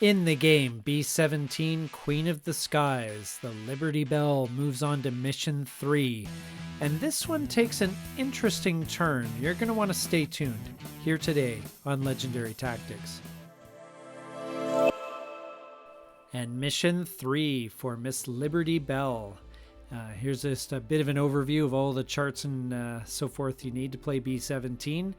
In the game, B-17, Queen of the Skies, the Liberty Belle moves on to Mission 3. And this one takes an interesting turn. You're going to want to stay tuned here today on Legendary Tactics. And Mission 3 for Miss Liberty Belle. Here's just a bit of an overview of all the charts and so forth you need to play B-17.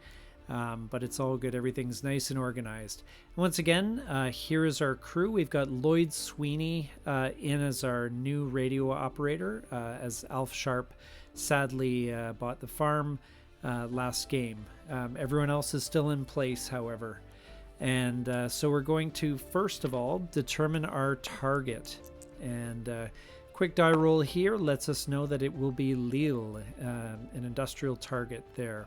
But it's all good. Everything's nice and organized. And once again, here is our crew. We've got Lloyd Sweeney in as our new radio operator, as Alf Sharp sadly bought the farm last game. Everyone else is still in place, however. And so we're going to, first of all, determine our target. And quick die roll here lets us know that it will be Lille, an industrial target there.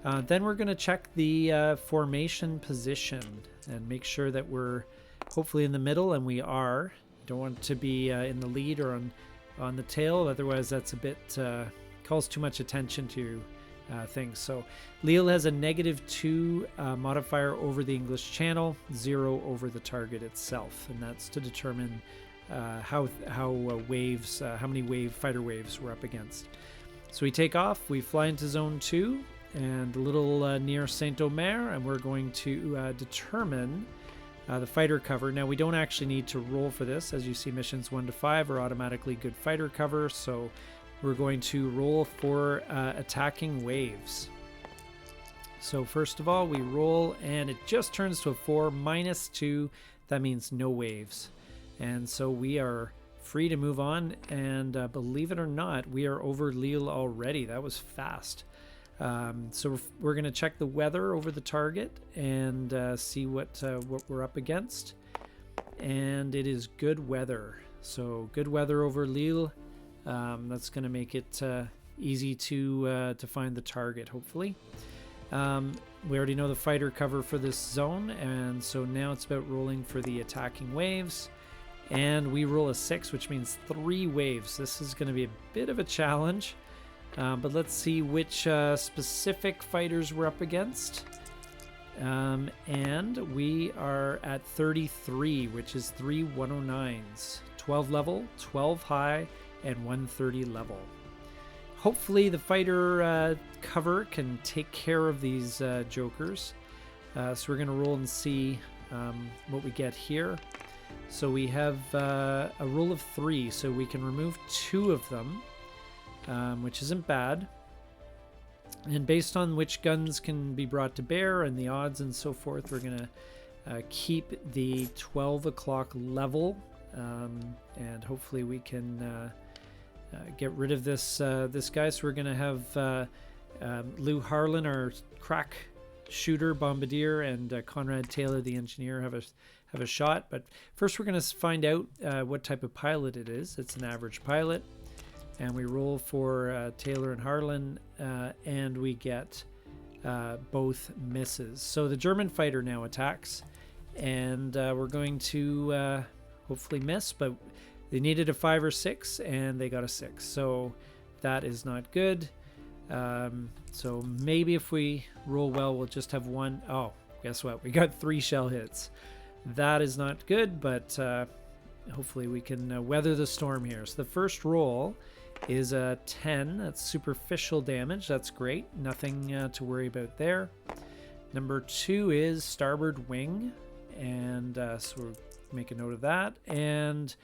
Then we're going to check the formation position and make sure that we're hopefully in the middle, and we are. Don't want to be in the lead or on the tail, otherwise that's a bit calls too much attention to things. So Lille has a -2 modifier over the English Channel, 0 over the target itself, and that's to determine how many fighter waves we're up against. So we take off, we fly into Zone 2. And a little near Saint-Omer, and we're going to determine the fighter cover. Now, we don't actually need to roll for this. As you see, missions 1 to 5 are automatically good fighter cover, so we're going to roll for attacking waves. So first of all, we roll, and it just turns to a 4, -2. That means no waves. And so we are free to move on, and believe it or not, we are over Lille already. That was fast. So we're going to check the weather over the target and see what we're up against. And it is good weather. So good weather over Lille. That's going to make it easy to find the target, hopefully. We already know the fighter cover for this zone, and so now it's about rolling for the attacking waves. And we roll a 6, which means 3 waves. This is going to be a bit of a challenge. But let's see which specific fighters we're up against. And we are at 33, which is 3 109s. 12 level, 12 high, and 130 level. Hopefully the fighter cover can take care of these jokers. So we're going to roll and see what we get here. So we have a roll of 3, so we can remove 2 of them. Which isn't bad. And based on which guns can be brought to bear and the odds and so forth, we're going to keep the 12 o'clock level, and hopefully we can get rid of this guy. So we're going to have Lou Harlan, our crack shooter bombardier, and Conrad Taylor, the engineer, have a shot. But first we're going to find out what type of pilot it is. It's an average pilot. And we roll for Taylor and Harlan, and we get both misses. So the German fighter now attacks, and we're going to hopefully miss, but they needed a 5 or 6, and they got a 6. So that is not good. So maybe if we roll well, we'll just have 1. Oh, guess what? We got 3 shell hits. That is not good, but hopefully we can weather the storm here. So the first roll is a 10. That's superficial damage. That's great. Nothing to worry about there. Number 2 is starboard wing, and so we'll make a note of that. And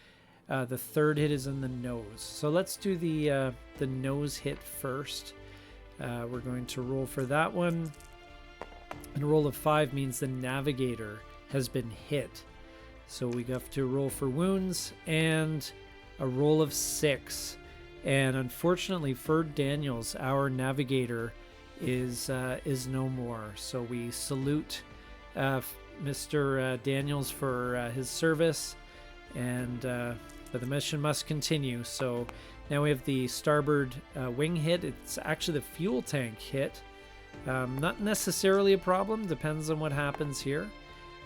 the third hit is in the nose. So let's do the nose hit first. We're going to roll for that one. And a roll of 5 means the navigator has been hit. So we have to roll for wounds, and a roll of 6. And unfortunately, Ferd Daniels, our navigator, is no more. So we salute Mr. Daniels for his service, and but the mission must continue. So now we have the starboard wing hit. It's actually the fuel tank hit. Not necessarily a problem. Depends on what happens here.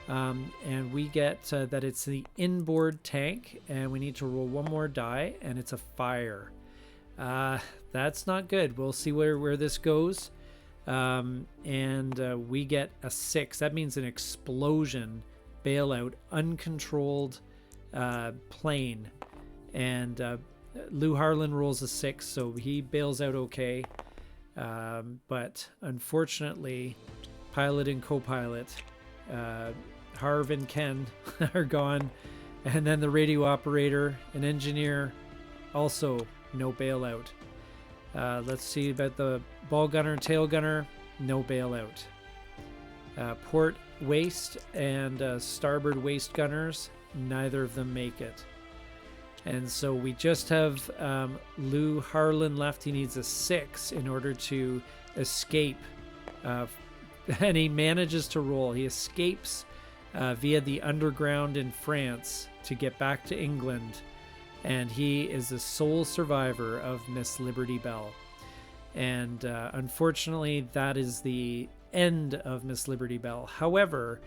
And we get that it's the inboard tank, and we need to roll 1 more die, and it's a fire. That's not good. We'll see where this goes. And we get a 6. That means an explosion bail out uncontrolled plane. And Lou Harlan rolls a 6, so he bails out okay. But unfortunately, pilot and co-pilot, Harv and Ken, are gone. And then the radio operator and engineer, also no bailout. Let's see about the ball gunner, tail gunner, no bailout. Port waist and starboard waist gunners, neither of them make it. And so we just have Lou Harlan left. He needs a 6 in order to escape. And he manages to roll. He escapes via the underground in France to get back to England. And he is the sole survivor of Miss Liberty Belle. And unfortunately, that is the end of Miss Liberty Belle. However,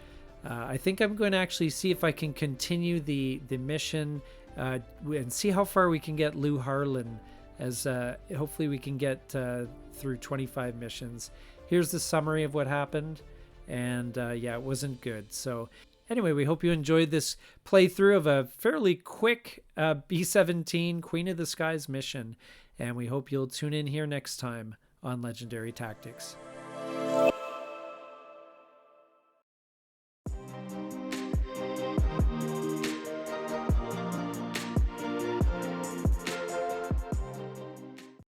I think I'm going to actually see if I can continue the mission and see how far we can get Lou Harlan, as hopefully we can get through 25 missions. Here's the summary of what happened, and yeah, it wasn't good. So anyway, we hope you enjoyed this playthrough of a fairly quick B-17 Queen of the Skies mission, and we hope you'll tune in here next time on Legendary Tactics.